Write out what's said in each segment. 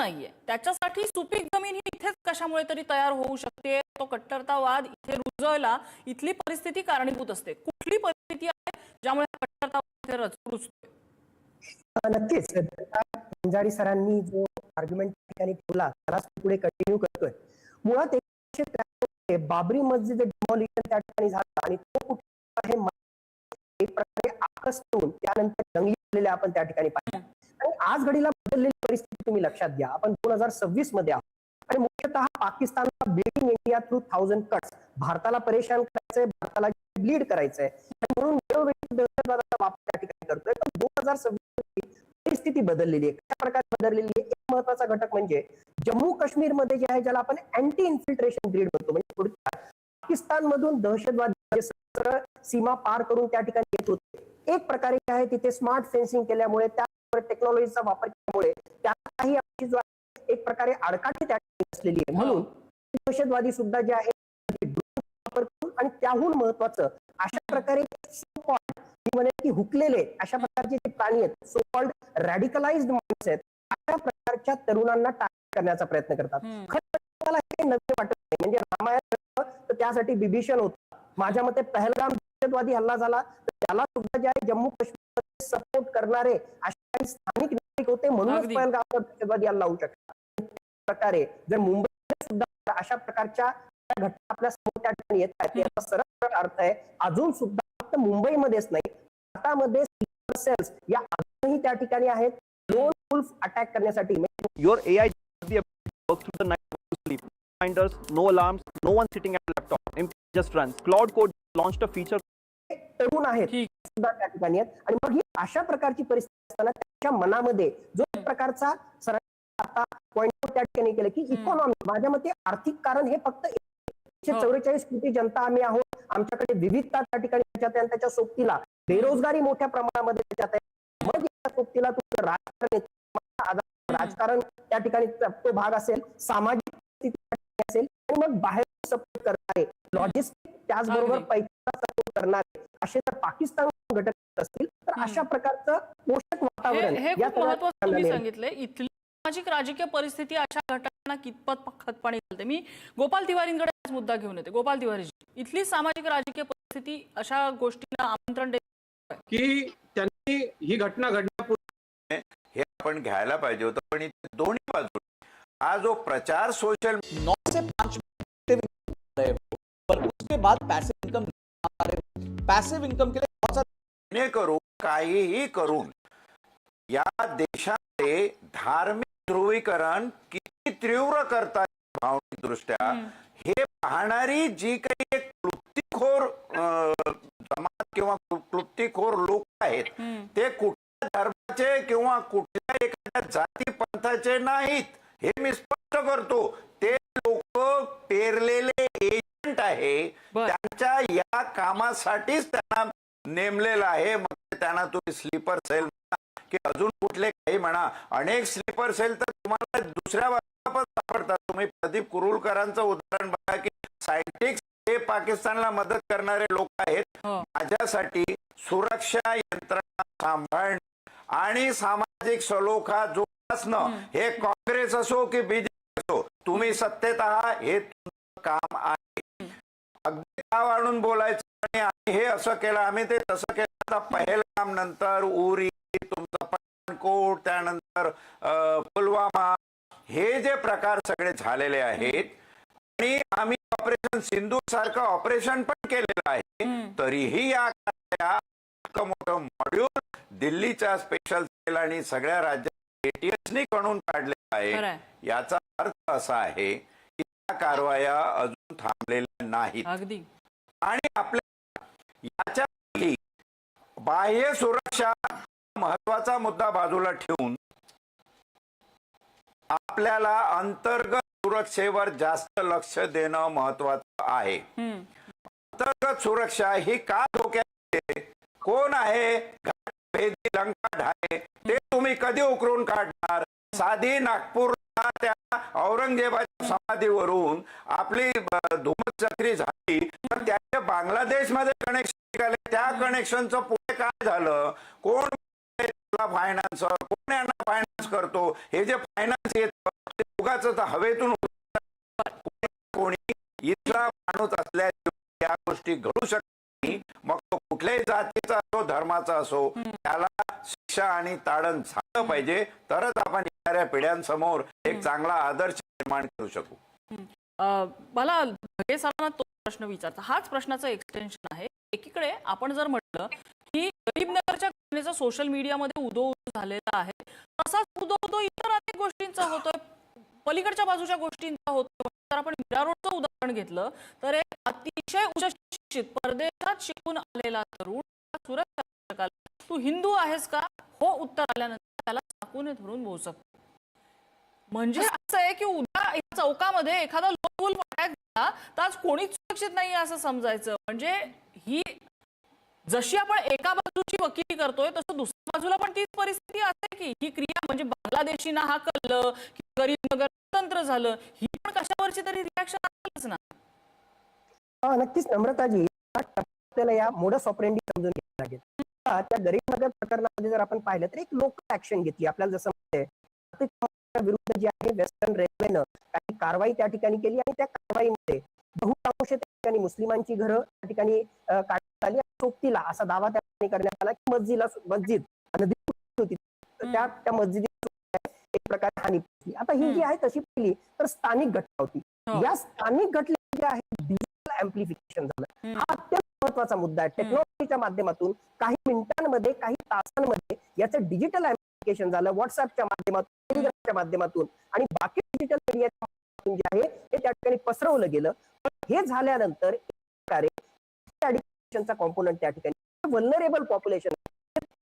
नाहीये, त्याच्यासाठी सुपीक जमीन ही इथेच कशामुळे तरी तयार होऊ शकते, तो कट्टरतावाद इथे रुजायला इथली परिस्थिती कारणीभूत असते. कुठली परिस्थिती आहे ज्यामुळे कट्टरतावाद इथे रुजतोय? नक्कीच पंजाडी सरांनी जो आर्ग्युमेंट ठिकाणी ठेवला त्यालाच पुढे कंटिन्यू करतोय. मुळात 1993 बाबरी मस्जिद डिमॉलिशन त्या ठिकाणी झालं आणि तो कुठे आहे एक प्रकारे आकस करून त्यानंतर जंगली झालेले आपण त्या ठिकाणी पाहिलं. आणि आज घडीला बदललेली परिस्थिती तुम्ही लक्षात घ्या. आपण 2026 मध्ये आहोत आणि मुख्यतः पाकिस्तानला ब्लीडिंग इंडिया थ्रू 1000 कट्स, भारताला परेशान करायचंय, भारताला ब्लीड करायचंय म्हणून वेळोवेळी दहशतवादाचा वापर त्या ठिकाणी करतोय. पण 2026 परिस्थिती बदललेली आहे. कशा प्रकारे बदललेली आहे? एक महत्वाचा घटक म्हणजे जम्मू काश्मीर मध्ये जे आहे ज्याला आपण अँटी इन्फिल्ट्रेशन ग्रीड म्हणतो, म्हणजे पाकिस्तान मधून दहशतवादी सीमा पार करून त्या ठिकाणी येत होते. एक प्रकारे आहे तिथे स्मार्ट फेन्सिंग केल्यामुळे, त्या टेक्नॉलॉजीचा वापर केल्यामुळे त्याही जो आहे एक प्रकारे आडकाठी त्या ठिकाणी असलेली आहे. म्हणून दहशतवादी सुद्धा जे आहे वापर करून आणि त्याहून महत्वाचं अशा प्रकारे की हुकलेले अशा प्रकारचे जे प्राणी आहेत, सो कॉल्ड रॅडिकलाइज्ड माइंड्स आहेत, अशा प्रकारच्या तरुणांना टार्गेट करण्याचा प्रयत्न करतात. खरं हे नवीन वाटत नाही. म्हणजे रामायण तर त्यासाठी बिभीषण होता. माझ्या मते पहलगाम दहशतवादी हल्ला झाला तर त्याला सुद्धा जे आहे जम्मू काश्मीर सपोर्ट करणारे अशा काही स्थानिक नागरिक होते, म्हणूनच पहलगामवर दहशतवादी हल्ला होऊ शकला. प्रकारे जर मुंबईत सुद्धा अशा प्रकारच्या घटना आपल्या समोर त्या ठिकाणी येत आहेत, याचा सरळ अर्थ आहे अजून सुद्धा फक्त मुंबईमध्येच नाही, भारतामध्ये स्लीपर सेल्स या अजूनही त्या ठिकाणी आहेत लोन वुल्फ अटॅक करण्यासाठी. Your AI be able to work through the night to sleep. Reminders, no alarms, no one sitting at a laptop. It just runs. Cloud Code launched a feature. तरुण आहेत सुद्धा त्या ठिकाणी आहेत आणि मग ही अशा प्रकारची परिस्थिती असताना त्याच्या मनामध्ये जो एक प्रकारचा आता पॉइंट त्या ठिकाणी केलं की इकॉनॉमी, माझ्या मते आर्थिक कारण हे फक्त 144 कोटी जनता आम्ही आहोत, आमच्याकडे विविधता त्या ठिकाणी त्याच्यात आहे, त्याच्या सोबतीला बेरोजगारी मोठ्या प्रमाणामध्ये त्याच्यात आहे. मग या सोबतीला तुझं राजकारण त्या ठिकाणी तो भाग असेल, सामाजिक स्थिती असेल आणि मग बाहेर सपोर्ट करणारे लॉजिस्टिक, त्याचबरोबर पैसा सपोर्ट करणारे असे जर पाकिस्तान घटक असतील तर अशा प्रकारचं पोषक वातावरण हे खूप महत्त्वाचं तुम्ही सांगितलंय. इथली सामाजिक राजकीय परिस्थिती अशा घटनांना कितपत खतपाणी घालते. मी गोपाल तिवारींकडे हा मुद्दा घेऊन येते. गोपाल तिवारी, इथली सामाजिक राजकीय परिस्थिती अशा गोष्टींना आमंत्रण देते की त्यांनी ही घटना घडण्यापूर्वी हे आपण घ्यायला पाहिजे होतं, पण इथे दोन्ही बाजू हा जो प्रचार सोशल 9 से 5 रहे हो, पर उसके बाद पैसिव इनकम के लिए बहुत सारे करून काहीही करून या देशामध्ये धार्मिक ध्रुवीकरण किती तीव्र करतात भावनिक दृष्ट्या हे पाहणारी जी काही एक क्लुप्तीखोर जमात किंवा क्लुप्तीखोर लोक आहेत ते कुठल्या धर्माचे किंवा कुठल्या एखाद्या जाती पंथाचे नाहीत, हे मी स्पष्ट करतो. ते लोक पेरलेले एजंट आहे, त्यांच्या या कामासाठीच त्यांना नेमलेलं आहे. मग त्यांना तुम्ही स्लीपर सेल म्हणा की अजून कुठले काही म्हणा, अनेक स्लीपर सेल तर तुम्हाला दुसऱ्या बाजूला पण सापडतात. तुम्ही प्रदीप कुरुलकरांचं उदाहरण बघा की सायंटिस्ट हे पाकिस्तानला मदत करणारे लोक आहेत. माझ्यासाठी सुरक्षा यंत्रणा सांभाळणं आणि सामाजिक सलोखा जोपासणं हे काँग्रेस असो की बीजेपी असो, तुम्ही सत्तेत आहात हे तुमचं काम आहे. अगदी गाव आणून बोलायचं आणि आम्ही हे असं केलं, आम्ही ते तसं केलं. पहलगाम नंतर उरी, तुमचं पठाणकोट, त्यानंतर पुलवामा, हे जे प्रकार सगळे झालेले आहेत आणि आम्ही ऑपरेशन सिंधू सारखं ऑपरेशन पण केलेलं आहे, तरीही या मोठं मॉड्यूल दिल्लीच्या स्पेशल सेल आणि सगळ्या राज्यात एटीएसनी कणून काढलेलं आहे. याचा अर्थ असा आहे की या कारवाया अजून थांबलेल्या नाहीत. आणि आपल्या याच्या बाह्य सुरक्षा महत्वाचा मुद्दा बाजूला ठेवून आपल्याला अंतर्गत सुरक्षेवर जास्त लक्ष देणं महत्वाचं आहे. अंतर्गत सुरक्षा ही का धोक्यात आहे? कोण आहे भेदी लंका ढाळे ते तुम्ही कधी उकरून काढणार? साधी नागपूरला त्या औरंगजेबाच्या समाधीवरून आपली धुमचक्री झाली, पण त्याच्या बांगलादेशमध्ये कनेक्शन निघाले. त्या कनेक्शनचं पुढे काय झालं? कोण फायनान्स, कोण यांना फायनान्स करतो? हे जे फायनान्स येतं उगाच हवेतून कोणी इथला माणूस असल्याशिवाय या गोष्टी घडू शकत नाही. मग तो कुठल्याही जातीचा असो धर्माचा असो त्याला शिक्षा आणि ताडण झालं पाहिजे, तरच आपण येणाऱ्या पिढ्यांसमोर एक चांगला आदर्श निर्माण करू शकू. मला भगे सरांना तो प्रश्न विचारता, हाच प्रश्नाचं एक्सटेन्शन आहे. एकीकडे आपण जर म्हटलं की गरीबनगरच्या घटनेचा सोशल मीडियामध्ये उदो झालेला आहे, तसाच उदो इतर अनेक गोष्टींचा होतोय, पलीकडच्या बाजूच्या गोष्टींचा होतो. जर आपण मीरा रोडचं उदाहरण घेतलं तर एक अतिशय उच्च शिक्षित परदेशात शिकून आलेला तरुण सुरक्षा, तू हिंदू आहेस का, हो उत्तर आल्यानंतर त्याला चाकूने धरून बोचक. म्हणजे असं आहे की उद्या या चौकामध्ये एखादा लोकल अटॅक झाला तर आज कोणीच सुरक्षित नाही असं समजायचं. म्हणजे ही जशी आपण एका बाजूची वकिली करतोय तसं दुसऱ्या बाजूला पण तीच परिस्थिती असते की ही क्रिया म्हणजे बांगलादेशींना हाकललं की गरीबनगर स्वतंत्र झालं, ही पण कशावरची तरी रिॲक्शन असेलच ना. नक्कीच नम्रताजी, आपल्याला या मोडस ऑपरेंडी समजून घ्यायला लागेल. त्या गरीबनगर प्रकरणामध्ये जर आपण पाहिलं तर एक लोकल ऍक्शन घेतली. आपल्याला जसं माहिती विरुद्ध जे आहे वेस्टर्न रेल्वेनं काही कारवाई त्या ठिकाणी केली आणि त्या कारवाईमध्ये बहुतांश त्या ठिकाणी मुस्लिमांची घरं त्या ठिकाणी काढण्यात आली. सोबतीला असा दावा त्या ठिकाणी करण्यात आला की मस्जिद होती त्या मस्जिदीला एक प्रकारे हानी पोहोचली. आता ही जी आहे तशी पहिली तर स्थानिक घटना होती. या स्थानिक घटनेचे आहे डिजिटल अँप्लिफिकेशन झालं. हा अत्यंत महत्वाचा मुद्दा आहे. टेक्नॉलॉजीच्या माध्यमातून काही मिनिटांमध्ये काही तासांमध्ये याचं डिजिटल अँप्लिफिकेशन झालं. व्हॉट्सअपच्या माध्यमातून, टेलिग्रामच्या माध्यमातून आणि बाकी डिजिटल मीडियाच्या माध्यमातून जे आहे हे त्या ठिकाणी पसरवलं गेलं. हे झाल्यानंतर एक प्रकारे कॉम्पोनंट त्या ठिकाणी व्हल्नरेबल पॉप्युलेशन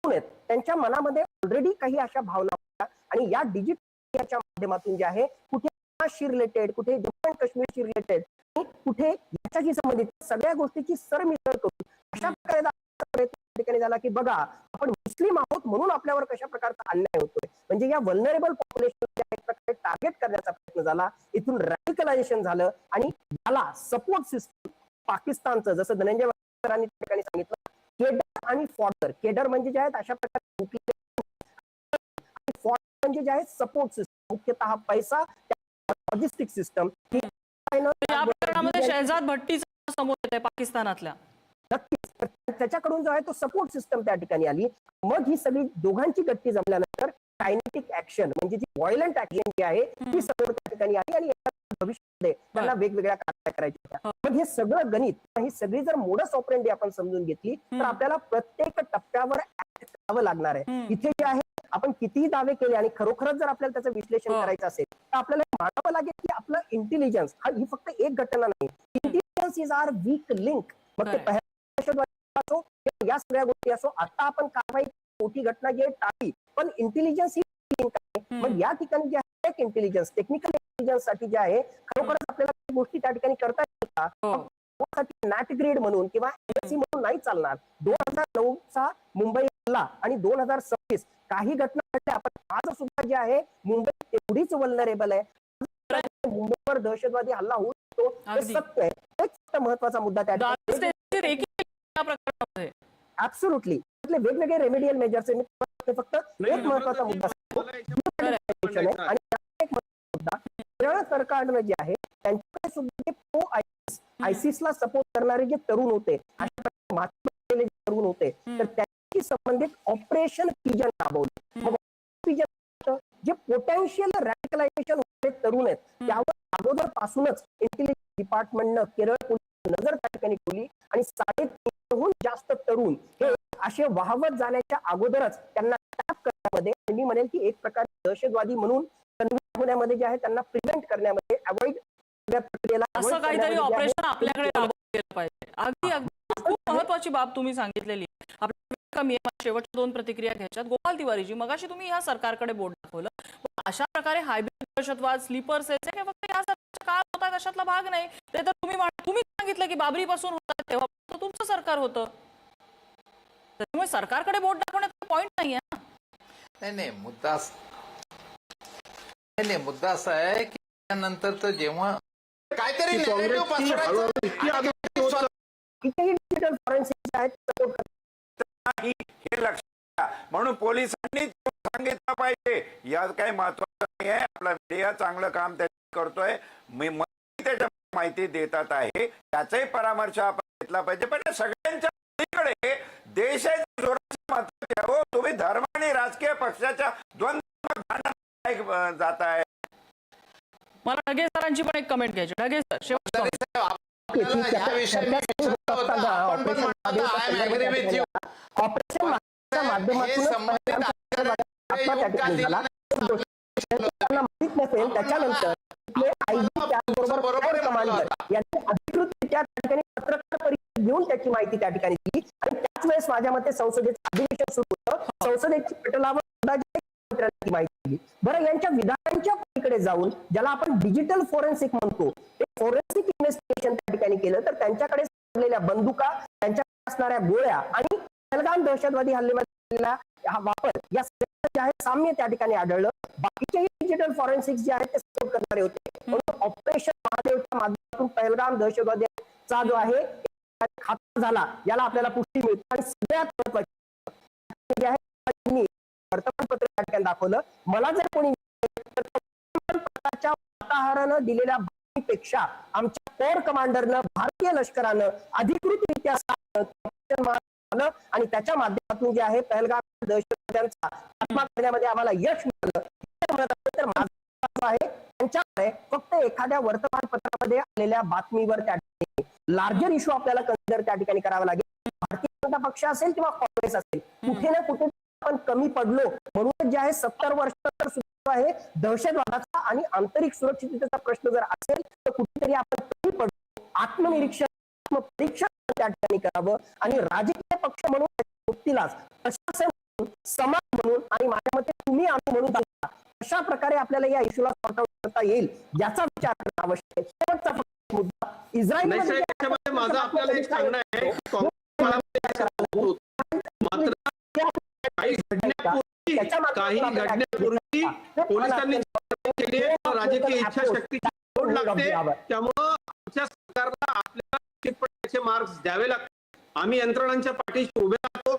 त्यांच्या मनामध्ये ऑलरेडी काही अशा भावना होत्या आणि या डिजिटल माध्यमातून जे आहे कुठे रिलेटेड, कुठे जम्मू अँड काश्मीरशी रिलेटेड, कुठे याच्याशी संबंधित सगळ्या गोष्टीची सरमिसळ करून अशा प्रकारे ठिकाणी झाला की बघा आपण मुस्लिम आहोत म्हणून आपल्यावर कशा प्रकारचा अन्याय होतोय. म्हणजे या व्हल्नरेबल पॉप्युलेशन एक प्रकारे टार्गेट करण्याचा प्रयत्न झाला. इथून रॅडिकलायझेशन झालं आणि याला सपोर्ट सिस्टम पाकिस्तानचं, जसं धनंजय सरांनी त्या ठिकाणी सांगितलं, केडर आणि फॉर्डर. केडर म्हणजे जे आहेत अशा प्रकारे फॉर्डर म्हणजे जे आहे सपोर्ट सिस्टम, मुख्यतः पैसा, लॉजिस्टिक सिस्टम. या प्रकरणामध्ये शहजाद भट्टीचा समोर येत आहे पाकिस्तानातल्या. नक्कीच त्याच्याकडून जो आहे तो सपोर्ट सिस्टम त्या ठिकाणी आली. मग ही सगळी दोघांची गट्टी जमल्यानंतर कायनेटिक ऍक्शन म्हणजे जी व्हायलंट ऍक्शन जी आहे ती समोर त्या ठिकाणी आली आणि भविष्यामध्ये त्यांना वेगवेगळ्या कारवाया करायच्या होत्या. मग हे सगळं गणित, ही सगळी जर मोडस ऑपरेंडी आपण समजून घेतली तर आपल्याला प्रत्येक टप्प्यावर ऍक्ट करावं लागणार आहे. इथे जे आहे आपण कितीही दावे केले आणि खरोखरच जर आपल्याला त्याचं विश्लेषण करायचं असेल तर आपल्याला मानावं लागेल की आपलं इंटेलिजन्स ही फक्त एक घटना नाही. Intelligence is our weak link. मग ते असो या सगळ्या गोष्टी असो, आता आपण कारवाई मोठी घटना जी आहे टाळली, पण इंटेलिजन्स ही लिंक आहे. मग या ठिकाणी जे आहे इंटेलिजन्स, टेक्निकल इंटेलिजन्स साठी जे आहे खरोखरच आपल्याला गोष्टी त्या ठिकाणी करता येतात. नॅट ग्रेड म्हणून किंवा एससी म्हणून नाही चालणार. 2009चा मुंबई हल्ला आणि 2026 काही घटना घडल्या, आपण आज सुद्धा जे आहे मुंबई तेवढीच वल्नरेबल आहे. मुंबईवर दहशतवादी हल्ला होऊ शकतो हे सत्य आहे. एक महत्वाचा मुद्दा त्या ऍब्सोल्युटली वेगवेगळे रेमेडियल मेजर्स आहे. फक्त एक महत्वाचा मुद्दा आणि एक मुद्दा केरळ सरकारनं जे आहे त्यांच्याकडे सुद्धा प्रो आयसिसला सपोर्ट करणारे जे तरुण होते, जे तरुण होते, तर त्यांची संबंधित ऑपरेशन पिजन राबवलं. मग पिजन जे पोटेन्शियल रॅडिकलायझेशन होते तरुण आहेत त्यावर अगोदर पासूनच इंटेलिजन्स डिपार्टमेंटनं केरळ पोलीस नजर त्या ठिकाणी ठेवली आणि 350हून जास्त तरुण हे असे वाहवत जाण्याच्या अगोदरच त्यांना टॅप करण्यामध्ये, मी म्हणेल की एक प्रकारे दहशतवादी म्हणून कन्व्हिन्स होण्यामध्ये जे आहे त्यांना प्रिव्हेंट करण्यामध्ये, अवॉइड असं काहीतरी ऑपरेशन आपल्याकडे राबवलं गेलं पाहिजे. अगदी खूप महत्वाची बाब तुम्ही सांगितलेली. आपल्याला शेवटच्या 2 प्रतिक्रिया घ्यायच्यात. गोपाल तिवारीजी, मगाशी तुम्ही ह्या सरकारकडे बोट दाखवलं. अशा प्रकारे हायब्रिड दहशतवाद, स्लीपर सेल्स हे फक्त या सरकारच्या काळ होता अशातला भाग नाही. ते तर तुम्ही सांगितलं की बाबरी पासून होता तेव्हा तुमचं सरकार होतं. त्यामुळे सरकारकडे बोट दाखवण्याचा पॉइंट नाहीये ना. नाही मुद्दा असा आहे की त्यानंतर तर जेव्हा काहीतरी डिजिटल फॉरेन्सिक आहेत हे लक्षात घ्या. म्हणून पोलिसांनी सांगितलं पाहिजे. यात काही महत्वाचं नाही आहे. आपला मीडिया चांगलं काम करतोय मी त्याच्या माहिती देतात आहे त्याचाही परामर्श आपण घेतला पाहिजे. पण या सगळ्यांच्या पलीकडे देशाच्या जोराचं मत घ्यावं. तुम्ही धर्म आणि राजकीय पक्षाच्या द्वंद्वात जात आहे. मला ढगे सरांची पण एक कमेंट घ्यायची. ढगे सर शेवट ऑपरेशन माहित नसेल त्याच्यानंतर कमांडर यांनी अधिकृतरित्या त्या ठिकाणी पत्रकार परिषद घेऊन त्याची माहिती त्या ठिकाणी दिली आणि त्याच वेळेस माझ्या मते संसदेचं अधिवेशन सुरू होतं. संसदेची पटलावर माहिती दिली. बरं, यांच्या विधानांच्या पलीकडे जाऊन ज्याला आपण डिजिटल फोरेन्सिक म्हणतो ते फोरेन्सिक इन्व्हेस्टिगेशन त्या ठिकाणी केलं तर त्यांच्याकडे सापडलेल्या बंदुका, त्यांच्याकडे असणाऱ्या गोळ्या आणि पहलगाम दहशतवादी हल्ल्यामध्ये हा वापर या जे आहे साम्य त्या ठिकाणी आढळलं. बाकीचेही डिजिटल फॉरेन्सिक्स जे आहेत ते सपोर्ट करणारे होते. म्हणून ऑपरेशन महादेवच्या माध्यमातून पहलगाम दहशतवाद्याचा जो आहे खाता झाला याला आपल्याला पुष्टी मिळते. आणि सगळ्यात महत्त्वाचे आहे वर्तमानपत्र त्या ठिकाणी दाखवलं. मला जर कोणी वार्ताहरानं दिलेल्या बातमीपेक्षा आमच्या कोर कमांडरनं भारतीय लष्करानं अधिकृतरित्या आणि त्याच्या माध्यमातून जे आहे पहलगाम दहशतवाद्यांचा खात्मा करण्यामध्ये आम्हाला यश मिळालं तर माझं आहे त्यांच्याकडे फक्त एखाद्या वर्तमानपत्रामध्ये आलेल्या बातमीवर त्या ठिकाणी लार्जर इश्यू आपल्याला कन्सिडर त्या ठिकाणी करावा लागेल. भारतीय जनता पक्ष असेल किंवा काँग्रेस असेल कुठे ना कुठे आपण कमी पडलो म्हणून जे आहे 70 वर्षानंतर सुद्धा आहे दहशतवादाचा आणि आंतरिक सुरक्षिततेचा प्रश्न जर असेल तर कुठेतरी आपण कमी पडलो. आत्मनिरीक्षण आत्मपरीक्षण त्या ठिकाणी करावं आणि राजकीय पक्ष म्हणून मुक्तीलाच प्रशासन म्हणून समाज म्हणून आणि माझ्या मते तुम्ही आम्ही म्हणून अशा प्रकारे आपल्याला या इश्यूला सॉर्ट आउट करता येईल याचा विचार करणं आवश्यक आहे. शेवटचा मुद्दा इस्रायल माझं आपल्याला एक सांगणं आहे मात्र काही घडण्यापूर्वी पोलिसांनी राजकीय इच्छाशक्तीची जोड लागते. त्यामुळं आमच्या सरकारला आपल्याला मार्क्स द्यावे लागतात. आम्ही यंत्रणांच्या पाठीशी उभे राहतो.